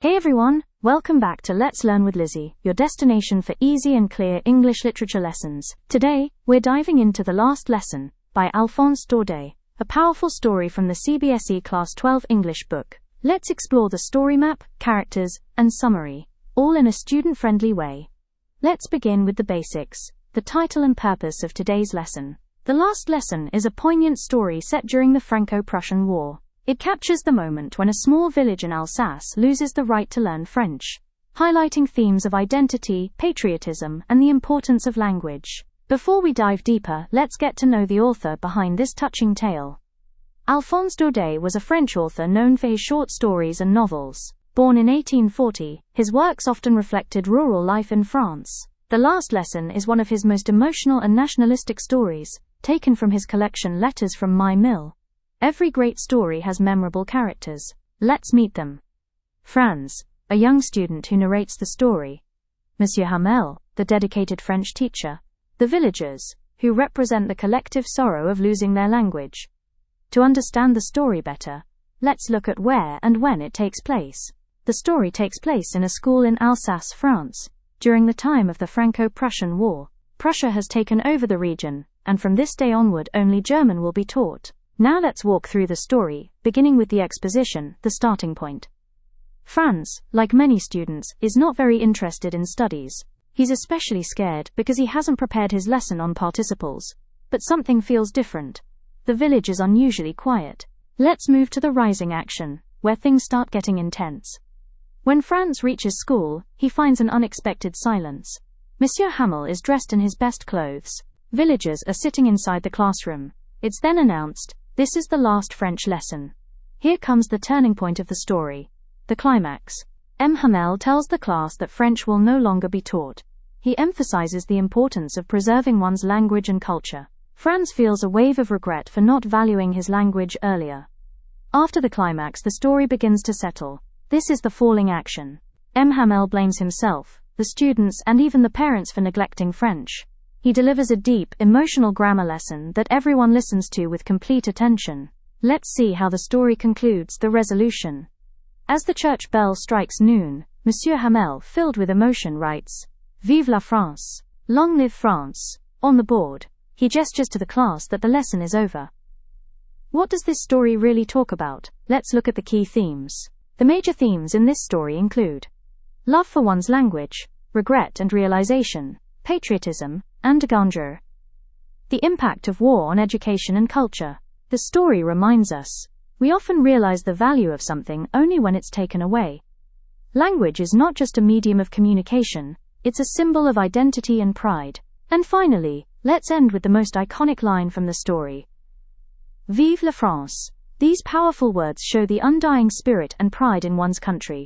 Hey everyone, welcome back to Let's Learn with Lizzie, your destination for easy and clear English literature lessons. Today, we're diving into The Last Lesson by Alphonse Daudet, a powerful story from the CBSE Class 12 English book. Let's explore the story map, characters, and summary, all in a student-friendly way. Let's begin with the basics, the title and purpose of today's lesson. The Last Lesson is a poignant story set during the Franco-Prussian War. It captures the moment when a small village in Alsace loses the right to learn French, highlighting themes of identity, patriotism, and the importance of language. Before we dive deeper, let's get to know the author behind this touching tale. Alphonse Daudet was a French author known for his short stories and novels. Born in 1840, his works often reflected rural life in France. The Last Lesson is one of his most emotional and nationalistic stories, taken from his collection Letters from My Mill. Every great story has memorable characters. Let's meet them. Franz, a young student who narrates the story. Monsieur Hamel, the dedicated French teacher. The villagers, who represent the collective sorrow of losing their language. To understand the story better, let's look at where and when it takes place. The story takes place in a school in Alsace, France, during the time of the Franco-Prussian War. Prussia has taken over the region, and from this day onward only German will be taught. Now let's walk through the story, beginning with the exposition, the starting point. Franz, like many students, is not very interested in studies. He's especially scared because he hasn't prepared his lesson on participles. But something feels different. The village is unusually quiet. Let's move to the rising action, where things start getting intense. When Franz reaches school, he finds an unexpected silence. Monsieur Hamel is dressed in his best clothes. Villagers are sitting inside the classroom. It's then announced, "This is the last French lesson." Here comes the turning point of the story. The climax. M. Hamel tells the class that French will no longer be taught. He emphasizes the importance of preserving one's language and culture. Franz feels a wave of regret for not valuing his language earlier. After the climax, the story begins to settle. This is the falling action. M. Hamel blames himself, the students, and even the parents for neglecting French. He delivers a deep, emotional grammar lesson that everyone listens to with complete attention. Let's see how the story concludes, the resolution. As the church bell strikes noon, Monsieur Hamel, filled with emotion, writes, "Vive la France! Long live France!" On the board. He gestures to the class that the lesson is over. What does this story really talk about? Let's look at the key themes. The major themes in this story include love for one's language, regret and realization, patriotism, and grandeur. The impact of war on education and culture. The story reminds us, we often realize the value of something only when it's taken away. Language is not just a medium of communication, it's a symbol of identity and pride. And finally, let's end with the most iconic line from the story. Vive la France! These powerful words show the undying spirit and pride in one's country.